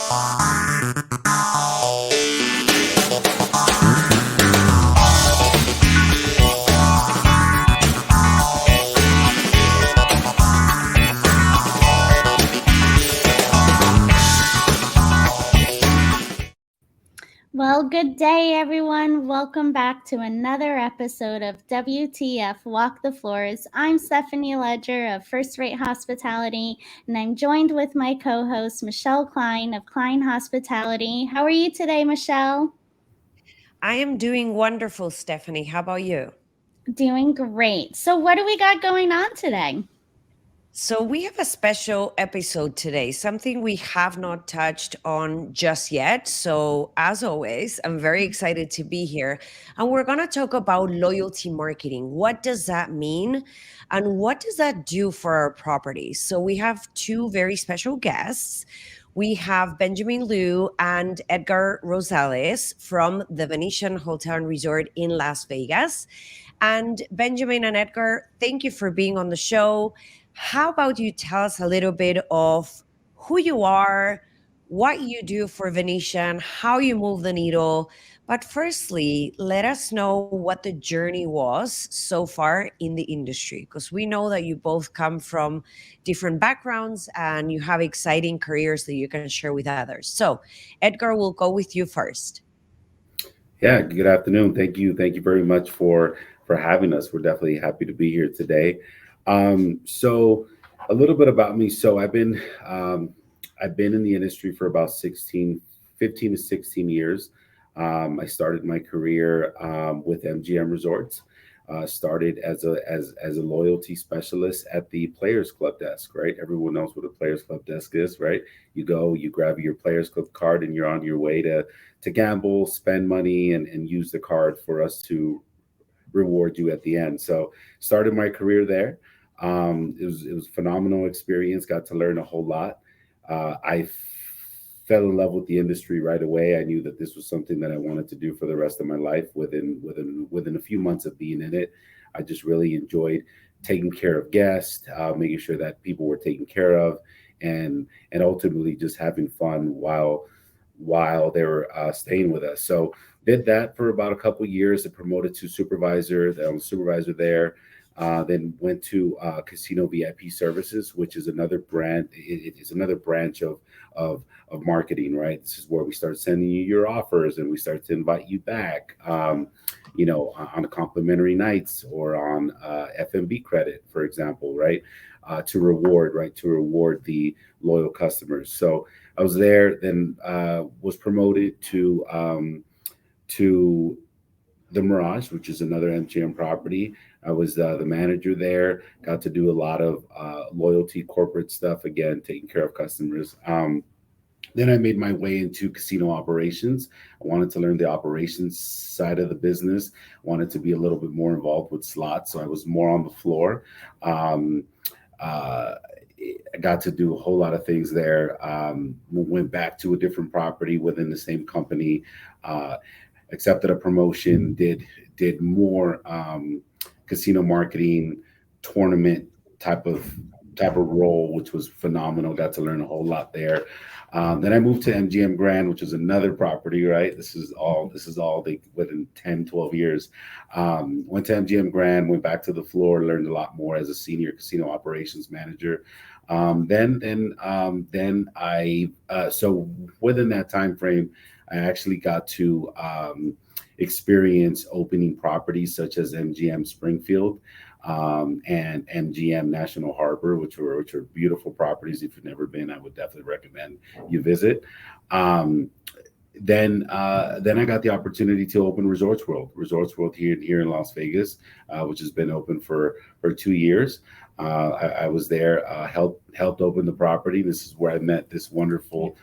Well, good day, everyone. Welcome back to another episode of WTF Walk the Floors. I'm Stephanie Ledger of First Rate Hospitality, and I'm joined with my co host, Michèle Kline of Kline Hospitality. How are you today, Michèle? I am doing wonderful, Stephanie. How about you? Doing great. So, what do we got going on today? So, we have a special episode today, something we have not touched on just yet. So, as always, I'm very excited to be here. And we're going to talk about loyalty marketing. What does that mean? And what does that do for our properties? So, we have two very special guests. We have Benjamin Liu and Edgar Rosales from the Venetian Hotel and Resort in Las Vegas. And Benjamin and Edgar, thank you for being on the show. How about you tell us a little bit of who you are, what you do for Venetian, how you move the needle? But firstly, let us know what the journey was so far in the industry, because we know that you both come from different backgrounds and you have exciting careers that you can share with others. So, Edgar, we'll go with you first. Yeah, good afternoon. Thank you very much for having us. We're definitely happy to be here today. So a little bit about me. So I've been in the industry for about 15 to 16 years. I started my career with MGM Resorts. Started as a loyalty specialist at the Players Club desk. Right, everyone knows what a Players Club desk is, right? You go, you grab your Players Club card, and you're on your way to gamble, spend money, and use the card for us to reward you at the end. So started my career there. It was a phenomenal experience. Got to learn a whole lot. I fell in love with the industry right away. I knew that this was something that I wanted to do for the rest of my life. Within a few months of being in it, I just really enjoyed taking care of guests, making sure that people were taken care of, and ultimately just having fun while they were staying with us. So did that for about a couple of years. And promoted to supervisor. I was supervisor there. Then went to Casino VIP Services, which is another brand. It is another branch of marketing, right? This is where we start sending you your offers, and we start to invite you back, on complimentary nights or on F&B credit, for example, right? To reward the loyal customers. So I was there, then was promoted to the Mirage, which is another MGM property. I was the manager there. Got to do a lot of loyalty corporate stuff, again, taking care of customers. Then I made my way into casino operations. I wanted to learn the operations side of the business. Wanted to be a little bit more involved with slots, so I was more on the floor. I got to do a whole lot of things there. Went back to a different property within the same company. Accepted a promotion. Did more casino marketing, tournament type of role, which was phenomenal. Got to learn a whole lot there. Then I moved to MGM Grand, which is another property, right? This is all within 10, 12 years. Went to MGM Grand, went back to the floor, learned a lot more as a senior casino operations manager. Then I so within that time frame, I actually got to experience opening properties such as MGM Springfield and MGM National Harbor, which are beautiful properties. If you've never been, I would definitely recommend you visit. Then I got the opportunity to open Resorts World here in Las Vegas, which has been open for 2 years. I was there, helped open the property. This is where I met this wonderful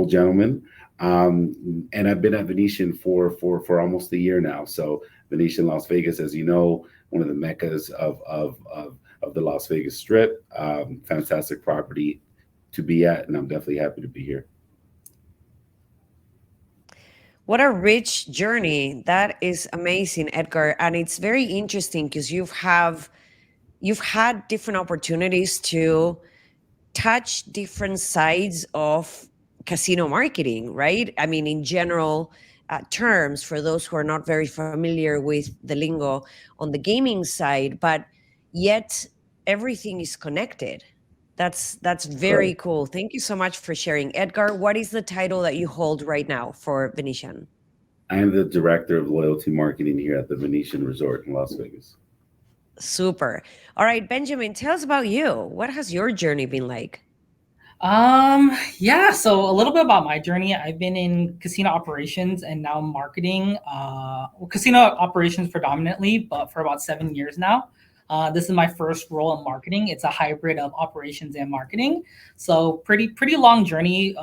gentleman. And I've been at Venetian for almost a year now. So Venetian Las Vegas, as you know, one of the meccas of the Las Vegas Strip. Fantastic property to be at, and I'm definitely happy to be here. What a rich journey. That is amazing, Edgar. And it's very interesting because you've had different opportunities to touch different sides of casino marketing, right? I mean, in general terms, for those who are not very familiar with the lingo on the gaming side, but yet everything is connected. That's very Correct. cool. Thank you so much for sharing. Edgar, what is the title that you hold right now for Venetian? I am the director of loyalty marketing here at the Venetian Resort in Las Vegas. Super. All right, Benjamin, tell us about you. What has your journey been like? Yeah, so a little bit about my journey. I've been in casino operations and now marketing, casino operations predominantly, but for about 7 years now. This is my first role in marketing. It's a hybrid of operations and marketing. So pretty long journey,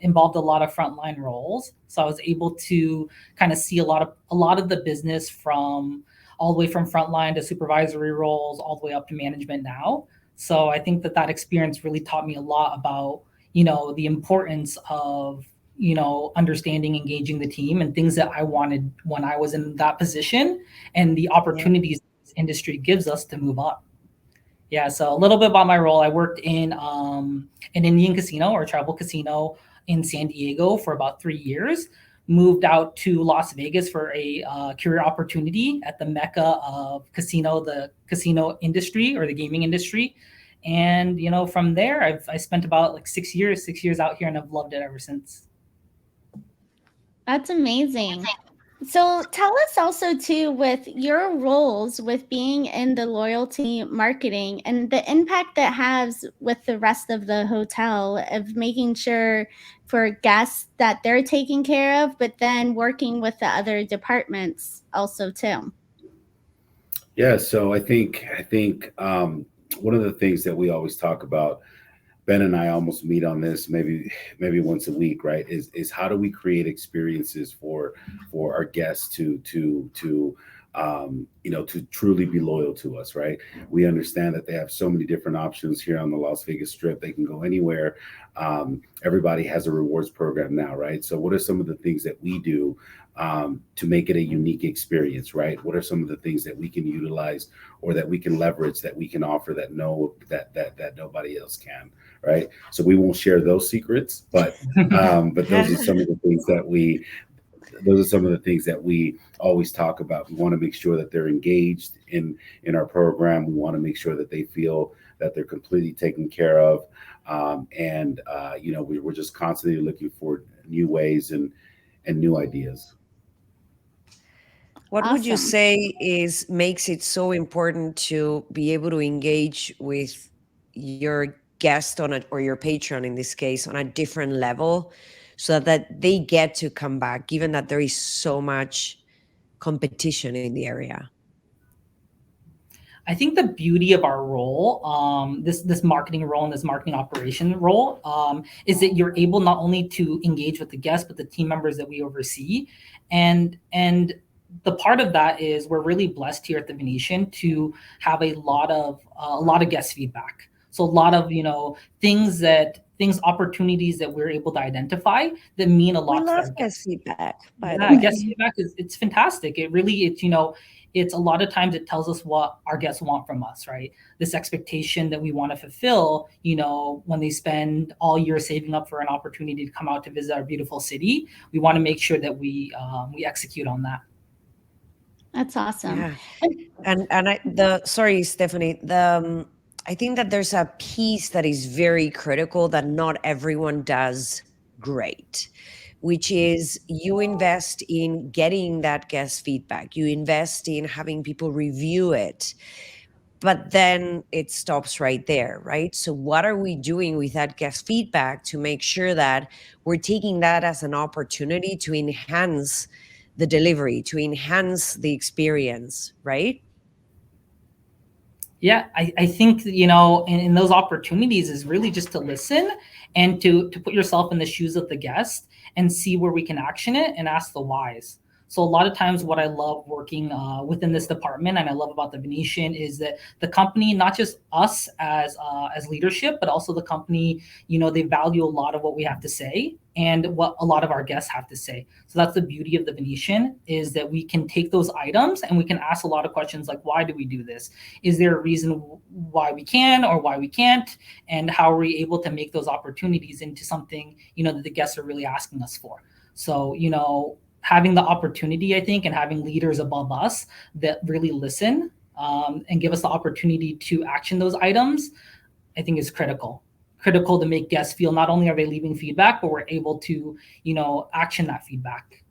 involved a lot of frontline roles. So I was able to kind of see a lot of the business from all the way from frontline to supervisory roles, all the way up to management now. So I think that experience really taught me a lot about, the importance of, understanding, engaging the team and things that I wanted when I was in that position and the Yeah. opportunities this industry gives us to move up. Yeah, so a little bit about my role. I worked in an Indian casino or tribal casino in San Diego for about 3 years. Moved out to Las Vegas for a career opportunity at the mecca of the casino industry or the gaming industry. And from there, I spent about like 6 years out here, and I've loved it ever since. That's amazing. So tell us also too with your roles with being in the loyalty marketing and the impact that has with the rest of the hotel of making sure for guests that they're taken care of, but then working with the other departments also too. Yeah, so I think one of the things that we always talk about, Ben and I almost meet on this maybe once a week, right? Is how do we create experiences for our guests to truly be loyal to us, right? We understand that they have so many different options here on the Las Vegas Strip. They can go anywhere. Everybody has a rewards program now, right? So what are some of the things that we do to make it a unique experience, right? What are some of the things that we can utilize or that we can leverage that we can offer that nobody else can, right? So we won't share those secrets, but those are some of the things that we always talk about. We want to make sure that they're engaged in our program. We want to make sure that they feel that they're completely taken care of, we're just constantly looking for new ways and new ideas. What would you Awesome. say is makes it so important to be able to engage with your guest on it or your patron in this case on a different level so that they get to come back, given that there is so much competition in the area? I think the beauty of our role, this marketing role and this marketing operation role, is that you're able not only to engage with the guests but the team members that we oversee, and the part of that is we're really blessed here at the Venetian to have a lot of guest feedback. So a lot of opportunities that we're able to identify that mean a We lot to love our guest guests. feedback, by the Yeah, guest way. feedback it's fantastic. It's a lot of times it tells us what our guests want from us, right? This expectation that we want to fulfill, when they spend all year saving up for an opportunity to come out to visit our beautiful city, we want to make sure that we execute on that. That's awesome. Yeah. And Sorry, Stephanie, I think that there's a piece that is very critical that not everyone does great, which is you invest in getting that guest feedback, you invest in having people review it, but then it stops right there, right? So what are we doing with that guest feedback to make sure that we're taking that as an opportunity to enhance the delivery, to enhance the experience, right? Yeah, I think in those opportunities is really just to listen and to put yourself in the shoes of the guest and see where we can action it and ask the whys. So a lot of times what I love working within this department and I love about the Venetian is that the company, not just us as leadership, but also the company, they value a lot of what we have to say and what a lot of our guests have to say. So that's the beauty of the Venetian, is that we can take those items and we can ask a lot of questions like, why do we do this? Is there a reason why we can or why we can't? And how are we able to make those opportunities into something, that the guests are really asking us for? So, having the opportunity, I think, and having leaders above us that really listen and give us the opportunity to action those items, I think is critical to make guests feel not only are they leaving feedback, but we're able to, action that feedback.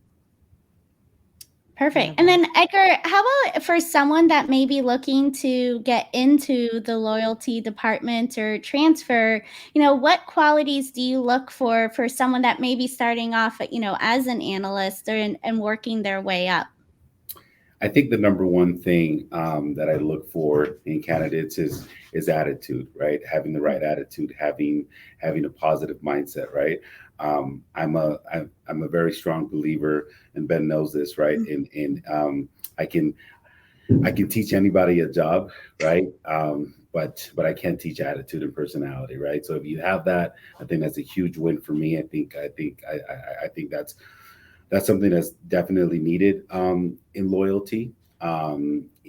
Perfect. And then Edgar, how about for someone that may be looking to get into the loyalty department or transfer, what qualities do you look for someone that may be starting off, as an analyst and working their way up? I think the number one thing that I look for in candidates is attitude, right? Having the right attitude, having a positive mindset, right? I'm a very strong believer, and Ben knows this, right? In I can teach anybody a job, right? But I can't teach attitude and personality, right? So if you have that, I think that's a huge win for me. I think that's something that's definitely needed in loyalty.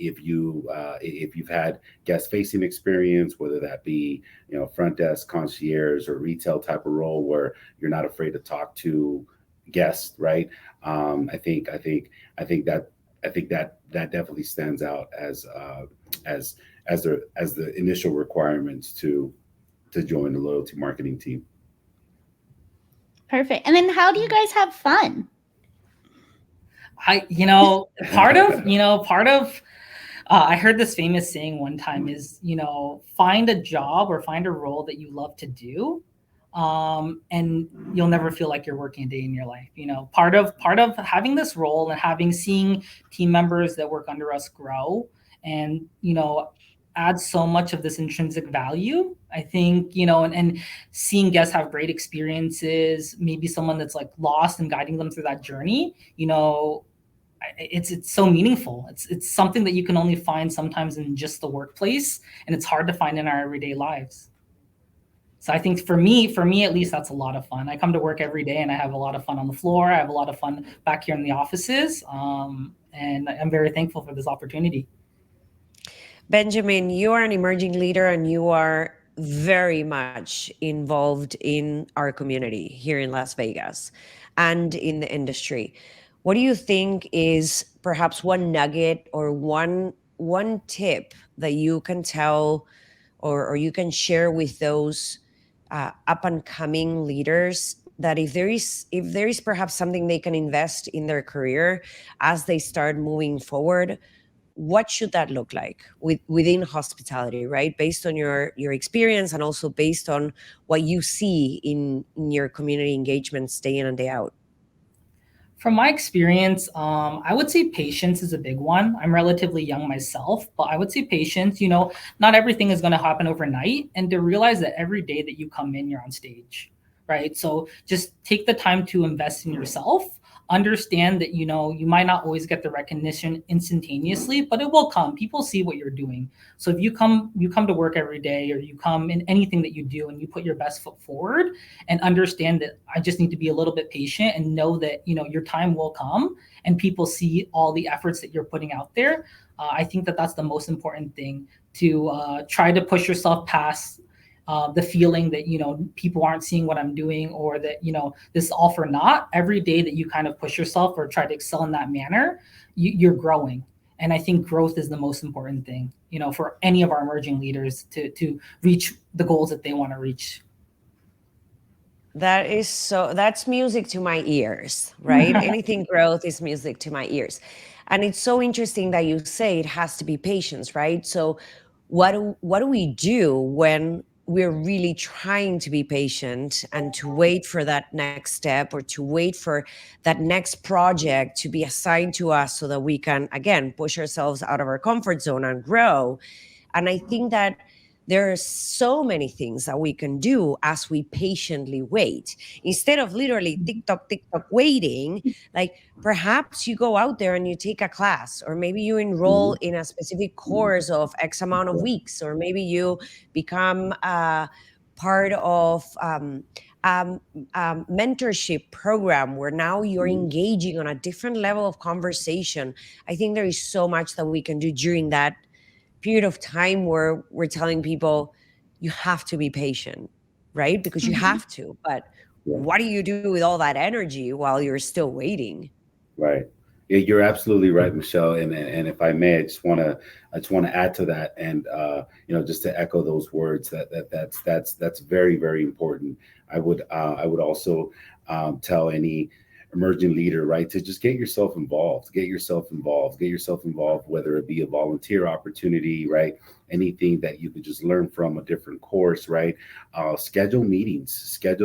If you've had guest facing experience, whether that be front desk, concierge, or retail type of role where you're not afraid to talk to guests, right? I think that definitely stands out as the initial requirements to join the loyalty marketing team. Perfect. And then how do you guys have fun? Part of I heard this famous saying one time is, find a job or find a role that you love to do, and you'll never feel like you're working a day in your life. Part of having this role and seeing team members that work under us grow and, add so much of this intrinsic value, I think, and seeing guests have great experiences, maybe someone that's like lost and guiding them through that journey, it's so meaningful. It's something that you can only find sometimes in just the workplace, and it's hard to find in our everyday lives. So I think for me at least, that's a lot of fun. I come to work every day and I have a lot of fun on the floor. I have a lot of fun back here in the offices, and I'm very thankful for this opportunity. Benjamin, you are an emerging leader and you are very much involved in our community here in Las Vegas and in the industry. What do you think is perhaps one nugget or one tip that you can tell or you can share with those up and coming leaders, that if there is perhaps something they can invest in their career as they start moving forward, what should that look like within hospitality, right? Based on your experience and also based on what you see in your community engagements day in and day out. From my experience, I would say patience is a big one. I'm relatively young myself, but I would say patience. Not everything is going to happen overnight, and to realize that every day that you come in, you're on stage, right? So just take the time to invest in yourself. Understand that, you might not always get the recognition instantaneously, but it will come. People see what you're doing. So if you come to work every day, or you come in anything that you do and you put your best foot forward, and understand that I just need to be a little bit patient and know that, your time will come and people see all the efforts that you're putting out there. I think that that's the most important thing, to try to push yourself past the feeling that, people aren't seeing what I'm doing, or that, this is all for naught. Every day that you kind of push yourself or try to excel in that manner, you're growing. And I think growth is the most important thing, for any of our emerging leaders to reach the goals that they want to reach. That's music to my ears, right? Anything growth is music to my ears. And it's so interesting that you say it has to be patience, right? So what do we do when we're really trying to be patient and to wait for that next step, or to wait for that next project to be assigned to us so that we can, again, push ourselves out of our comfort zone and grow? And I think that there are so many things that we can do as we patiently wait. Instead of literally tick tock waiting, like perhaps you go out there and you take a class, or maybe you enroll Mhm. in a specific course of X amount of Right. weeks, or maybe you become part of um, mentorship program where now you're Mhm. engaging on a different level of conversation. I think there is so much that we can do during that period of time where we're telling people you have to be patient, right? Because you Mhm. have to. But Yeah. what do you do with all that energy while you're still waiting? Right. Yeah, you're absolutely right, Michelle. And if I may, I just want to add to that, and just to echo those words, that's very, very important. I would also tell any emerging leader, right, to just get yourself involved, get yourself involved, whether it be a volunteer opportunity, right, anything that you could just learn from a different course, right. Schedule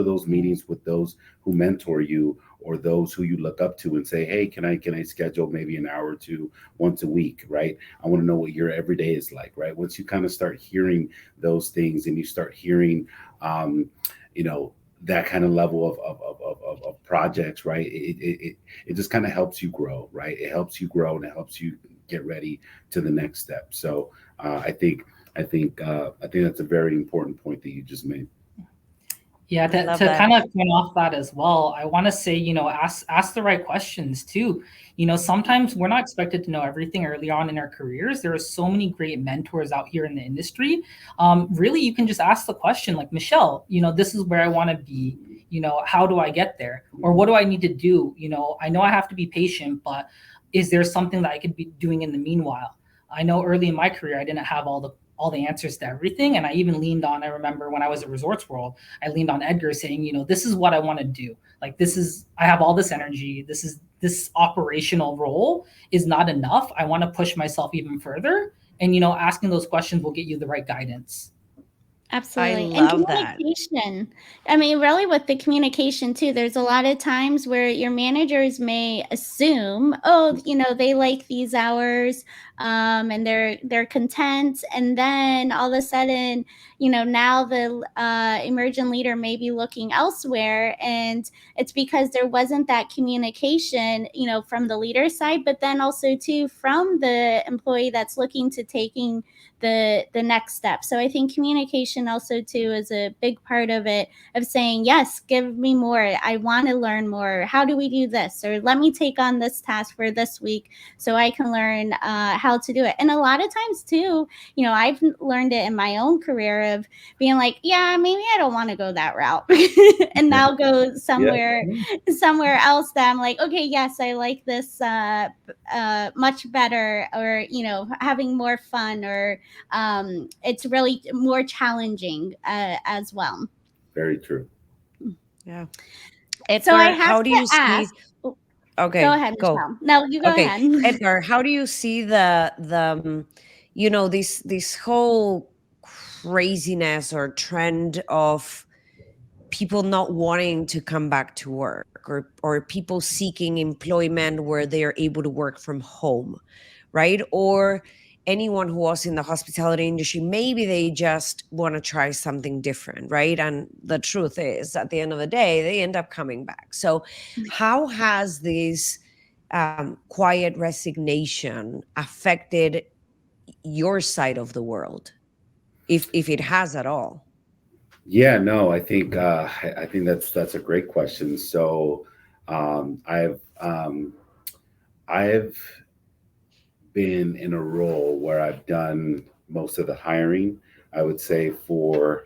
those meetings with those who mentor you, or those who you look up to, and say, hey, can I schedule maybe an hour or two once a week, right? I want to know what your everyday is like, right? Once you kind of start hearing those things, and you start hearing um, you know that kind of level of projects, right? It just kind of helps you grow, right? It helps you grow, and it helps you get ready to the next step. So I think that's a very important point that you just made. Yeah, I love to that. kind of turn off that as well, I want to say, ask the right questions too. Sometimes we're not expected to know everything early on in our careers. There are so many great mentors out here in the industry. Really, you can just ask the question like, Michelle, this is where I want to be. How do I get there? Or what do I need to do? I know I have to be patient, but is there something that I could be doing in the meanwhile? I know early in my career, I didn't have all the answers to everything. And I even leaned on, I remember when I was at Resorts World, I leaned on Edgar saying, this is what I want to do. Like, I have all this energy. This operational role is not enough. I want to push myself even further. And, asking those questions will get you the right guidance. I Absolutely. And love that. communication. I mean, really with the communication too, there's a lot of times where your managers may assume, oh, they like these hours, and they're content. And then all of a sudden, now the emergent leader may be looking elsewhere. And it's because there wasn't that communication, from the leader side, but then also too from the employee that's looking to taking the next step. So I think communication also too is a big part of it, of saying, yes, give me more. I want to learn more. How do we do this? Or let me take on this task for this week so I can learn how to do it. And a lot of times too, I've learned it in my own career of being like, yeah, maybe I don't want to go that route and Yeah. now go Yeah. somewhere else that I'm like, okay, yes, I like this much better, or having more fun, or it's really more challenging as well. Very true. Yeah. So I Edgar, have how do to you ask. see? Oh, go Okay, ahead, go. Michelle. No, you go Okay, ahead. Edgar, how do you see this whole craziness or trend of people not wanting to come back to work, or people seeking employment where they are able to work from home, right? Or anyone who was in the hospitality industry, maybe they just want to try something different, right? And the truth is, at the end of the day, they end up coming back. So how has this quiet resignation affected your side of the world, if it has at all? Yeah, no, I think that's a great question. So, I've been in a role where I've done most of the hiring. I would say for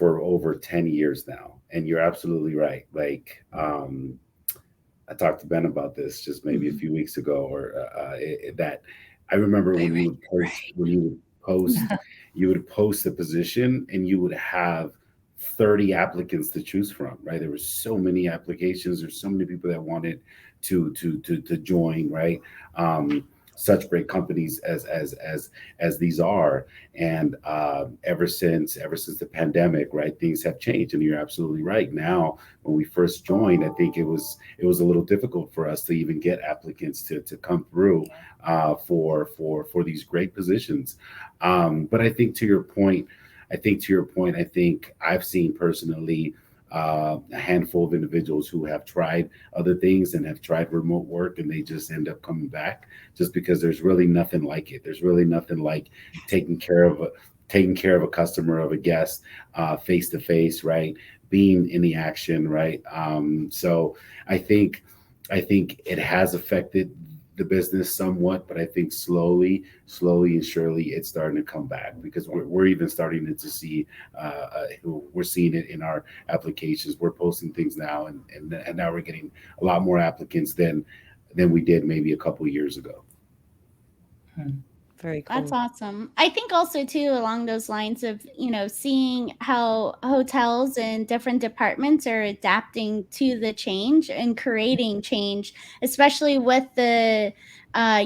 over 10 years now, and you're absolutely right. Like, I talked to Ben about this just maybe a few weeks ago, or that I remember when you would post when you would post a position, and you would have 30 applicants to choose from, right? There were so many applications. There's so many people that wanted to join, right? Such great companies as these are, and ever since the pandemic, right, things have changed, and you're absolutely right. Now, when we first joined, I think it was a little difficult for us to even get applicants to come through for these great positions. But I think, to your point, I think to your point, I think I've seen personally a handful of individuals who have tried other things and have tried remote work, and they just end up coming back just because there's really nothing like it. There's really nothing like taking care of a customer, of a guest, face to face, right? Being in the action, right? So I think it has affected the business somewhat, but I think slowly and surely it's starting to come back, because we're even starting to see, we're seeing it in our applications. We're posting things now, and now we're getting a lot more applicants than we did maybe a couple of years ago. Very That's cool. awesome. I think also too, along those lines of, seeing how hotels and different departments are adapting to the change and creating change, especially with the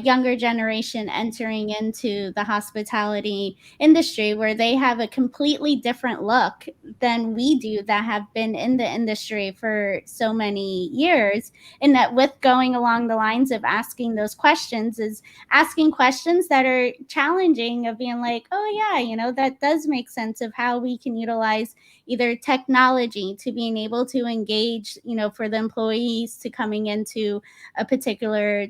younger generation entering into the hospitality industry, where they have a completely different look than we do that have been in the industry for so many years. And that with going along the lines of asking those questions is asking questions that are challenging, of being like, oh yeah, that does make sense of how we can utilize either technology to being able to engage, for the employees to coming into a particular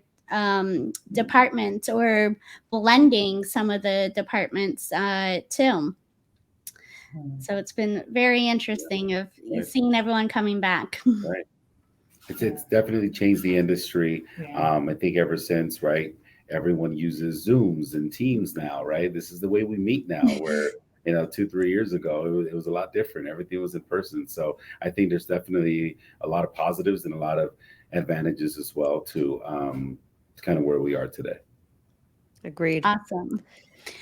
department, or blending some of the departments too. So it's been very interesting of Right. seeing everyone coming back. Right. It's definitely changed the industry. Yeah. I think ever since, right, everyone uses Zooms and Teams now, right? This is the way we meet now, where 2-3 years ago it was a lot different. Everything was in person. So I think there's definitely a lot of positives and a lot of advantages as well to kind of where we are today. Agreed. Awesome.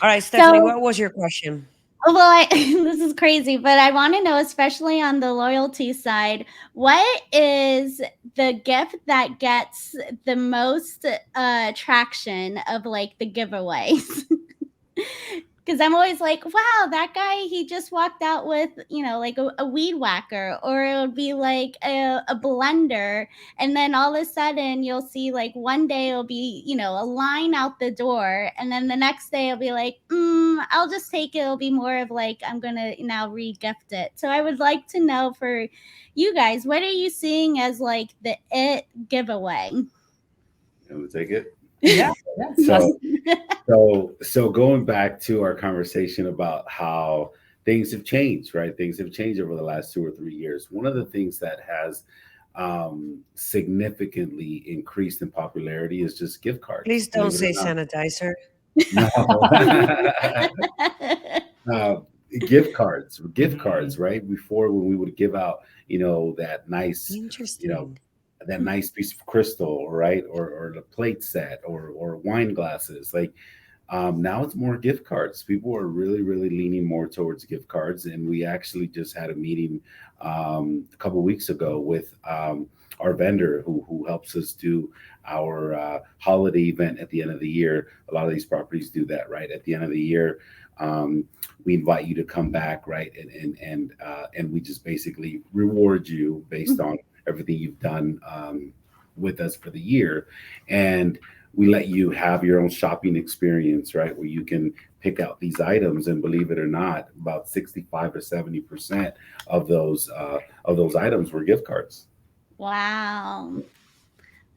All right, Stephanie, So- what was your question? Well, this is crazy, but I want to know, especially on the loyalty side, what is the gift that gets the most traction of like the giveaways? Because I'm always like, wow, that guy, he just walked out with, like a weed whacker, or it would be like a blender. And then all of a sudden you'll see, like, one day it'll be, a line out the door. And then the next day it'll be like, I'll just take it. It'll be more of like, I'm going to now re-gift it. So I would like to know, for you guys, what are you seeing as like the it giveaway? You want to take it? Yeah. So going back to our conversation about how things have changed, right? Things have changed over the last 2 or 3 years. One of the things that has significantly increased in popularity is just gift cards. Please don't say sanitizer. No. Gift cards, right? Before, when we would give out, that nice, Interesting. that nice piece of crystal, right? Or the plate set, or wine glasses. Like, now it's more gift cards. People are really, really leaning more towards gift cards. And we actually just had a meeting a couple weeks ago with our vendor who helps us do our holiday event at the end of the year. A lot of these properties do that, right? At the end of the year, we invite you to come back, right? And we just basically reward you based on everything you've done with us for the year. And we let you have your own shopping experience, right? Where you can pick out these items, and believe it or not, about 65 or 70% of those items were gift cards. Wow.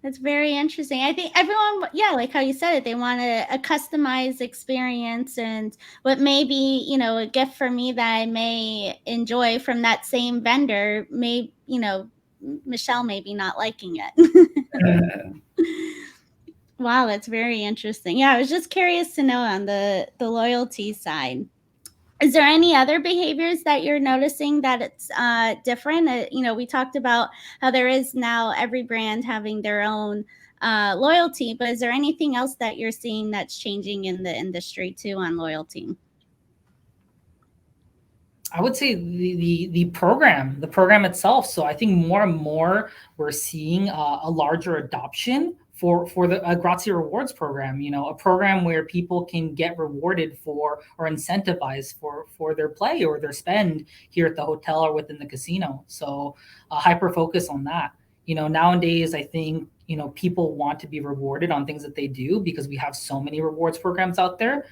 That's very interesting. I think everyone, yeah, like how you said it, they want a customized experience, and what maybe, a gift for me that I may enjoy from that same vendor may, Michelle may be not liking it. Wow, that's very interesting. Yeah, I was just curious to know on the loyalty side. Is there any other behaviors that you're noticing that it's different? We talked about how there is now every brand having their own loyalty, but is there anything else that you're seeing that's changing in the industry too on loyalty? I would say the program itself. So I think more and more we're seeing a larger adoption for the Grazie Rewards program. A program where people can get rewarded for, or incentivized for their play or their spend here at the hotel or within the casino. So hyper focus on that. Nowadays I think people want to be rewarded on things that they do because we have so many rewards programs out there.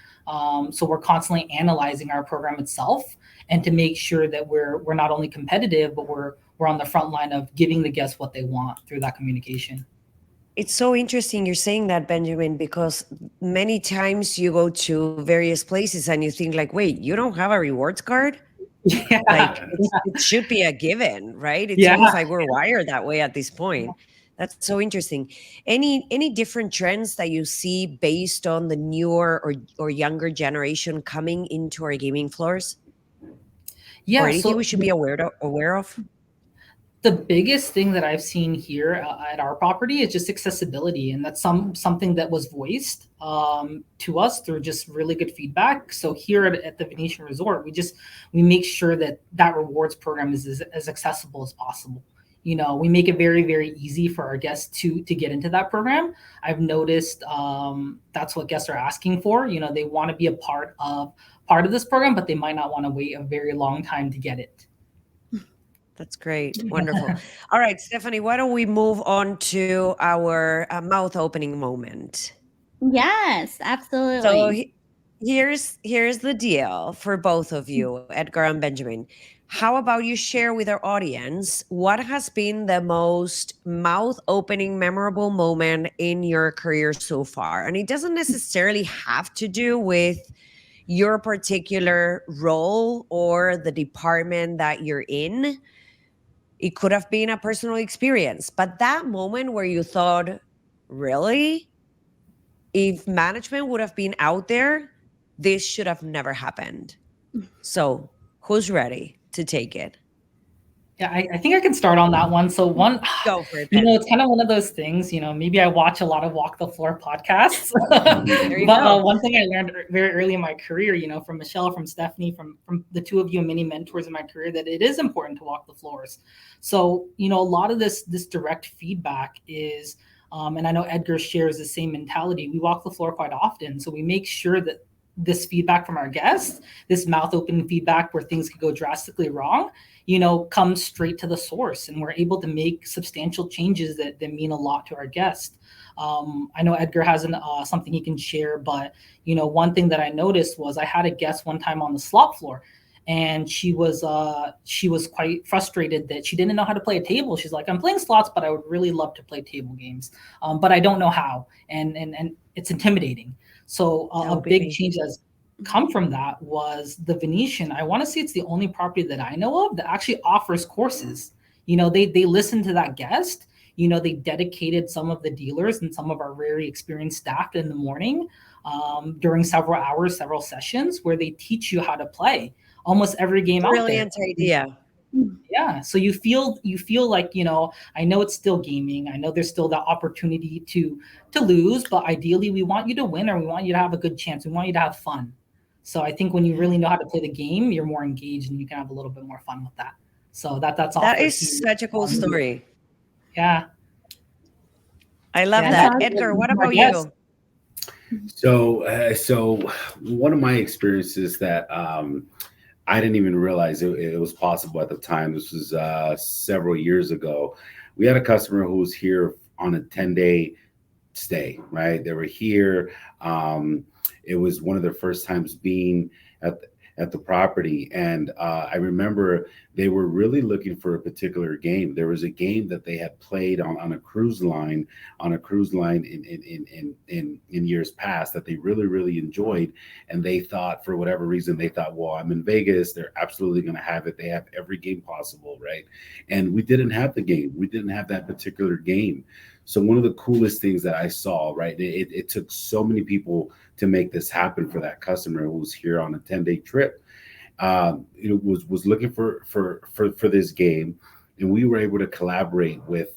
So we're constantly analyzing our program itself, and to make sure that we're not only competitive, but we're on the front line of giving the guests what they want through that communication. It's so interesting you're saying that, Benjamin, because many times you go to various places and you think like, wait, you don't have a rewards card? Yeah. Like it should be a given, right? It's Yeah. almost like we're wired that way at this point. That's so interesting. Any different trends that you see based on the newer or younger generation coming into our gaming floors? Yeah. Or anything So we should be aware of? the biggest thing that I've seen here at our property is just accessibility, and that's something that was voiced to us through just really good feedback. So here at the Venetian Resort, we make sure that rewards program is as accessible as possible. We make it very, very easy for our guests to get into that program. I've noticed that's what guests are asking for. They want to be a part of this program, but they might not want to wait a very long time to get it. That's great. Wonderful. All right, Stephanie, why don't we move on to our mouth opening moment? Yes, So absolutely. here's the deal for both of you, Edgar and Benjamin. How about you share with our audience what has been the most mouth opening memorable moment in your career so far? And it doesn't necessarily have to do with your particular role or the department that you're in. It could have been a personal experience, but that moment where you thought, really? If management would have been out there, this should have never happened. So, who's ready to take it? Yeah, I think I can start on that one. So one, Go for it, Ben. it's kind of one of those things, maybe I watch a lot of Walk the Floor podcasts. There you But go. one thing I learned very early in my career, from Michèle, from Stephanie, from the two of you, many mentors in my career, that it is important to walk the floors. So, a lot of this direct feedback is, and I know Edgar shares the same mentality. We walk the floor quite often. So we make sure that this feedback from our guests, this mouth open feedback where things could go drastically wrong, comes straight to the source, and we're able to make substantial changes that mean a lot to our guests. I know Edgar has something he can share, but one thing that I noticed was I had a guest one time on the slot floor, and she was quite frustrated that she didn't know how to play a table. She's like, I'm playing slots, but I would really love to play table games, but I don't know how, and it's intimidating. So a big change that's come from that was the Venetian. I want to say it's the only property that I know of that actually offers courses. They listen to that guest. They dedicated some of the dealers and some of our very experienced staff in the morning during several hours, several sessions, where they teach you how to play almost every game out there. Brilliant idea. Yeah. So you feel like, I know it's still gaming. I know there's still the opportunity to lose, but ideally we want you to win, or we want you to have a good chance. We want you to have fun. So I think when you really know how to play the game, you're more engaged and you can have a little bit more fun with that. So that's all. That is such a cool story. Yeah. I love Yeah, that. sounds Edgar, good. what about Yes. you? So one of my experiences that I didn't even realize it was possible at the time. This was several years ago. We had a customer who was here on a 10-day stay, right? They were here. It was one of their first times being at the property. And I remember they were really looking for a particular game. There was a game that they had played on a cruise line, in years past that they really, really enjoyed. And they thought, for whatever reason, well, I'm in Vegas. They're absolutely going to have it. They have every game possible, right? And we didn't have the game. We didn't have that particular game. So one of the coolest things that I saw, right, it took so many people to make this happen for that customer who was here on a 10-day trip. It was looking for this game, and we were able to collaborate with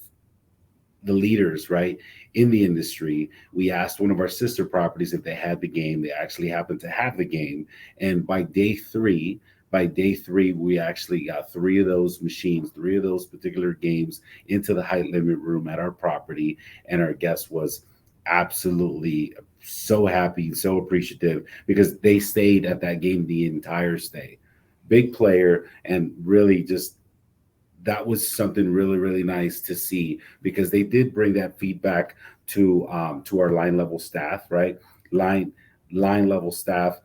the leaders, right, in the industry. We asked one of our sister properties if they had the game. They actually happened to have the game, and by day three, we actually got three of those machines, three of those particular games into the height limit room at our property. And our guest was absolutely so happy, so appreciative, because they stayed at that game the entire stay. Big player, and really just that was something really, really nice to see, because they did bring that feedback to our line level staff, right? Line line level staff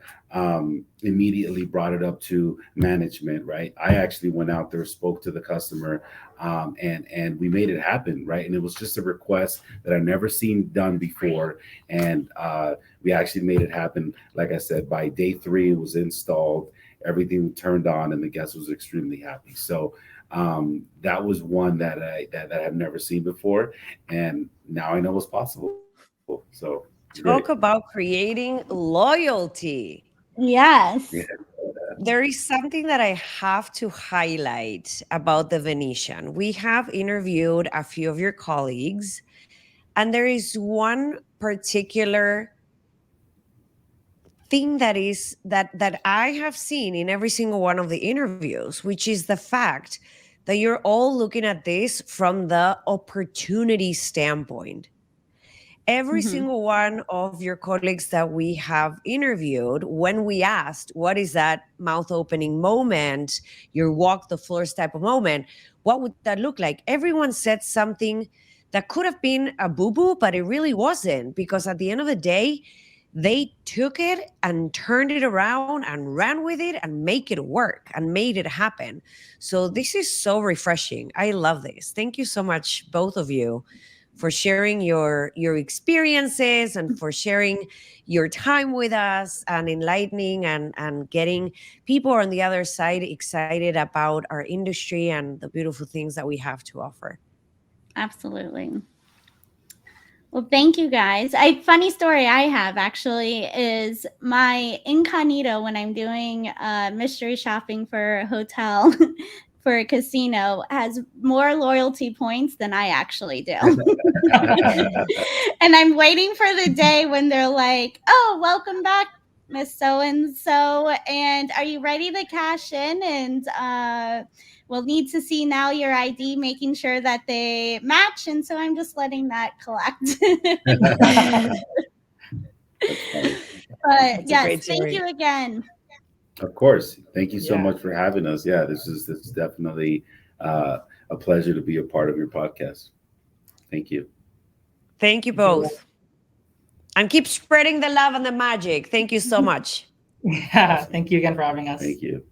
immediately brought it up to management, right? I actually went out there, spoke to the customer, and we made it happen, right? And it was just a request that I've never seen done before, and we actually made it happen. Like I said, by day 3, it was installed, everything turned on, and the guest was extremely happy. So that was one that I've never seen before, and now I know what's possible. So great. Talk about creating loyalty. Yeah. Yes. There is something that I have to highlight about the Venetian. We have interviewed a few of your colleagues, and there is one particular thing that I have seen in every single one of the interviews, which is the fact that you're all looking at this from the opportunity standpoint. Every Mhm. single one of your colleagues that we have interviewed, when we asked what is that mouth opening moment, your walk the floors type of moment, what would that look like? Everyone said something that could have been a boo-boo, but it really wasn't, because at the end of the day, they took it and turned it around and ran with it and make it work and made it happen. So this is so refreshing. I love this. Thank you so much, both of you, for sharing your experiences and for sharing your time with us and enlightening and getting people on the other side excited about our industry and the beautiful things that we have to offer. Absolutely. Well, thank you guys. Funny story I have actually is my incognito when I'm doing mystery shopping for a hotel for a casino has more loyalty points than I actually do. And I'm waiting for the day when they're like, "Oh, welcome back, Miss So and So, and are you ready to cash in? And we'll need to see now your ID, making sure that they match." And so I'm just letting that collect. That's funny. But It's a yes, great thank story. you again. Of course. Thank you so Yeah. much for having us. Yeah, this is definitely a pleasure to be a part of your podcast. Thank you. Thank you both. And keep spreading the love and the magic. Thank you so much. Yeah, Awesome. thank you again for having us. Thank you.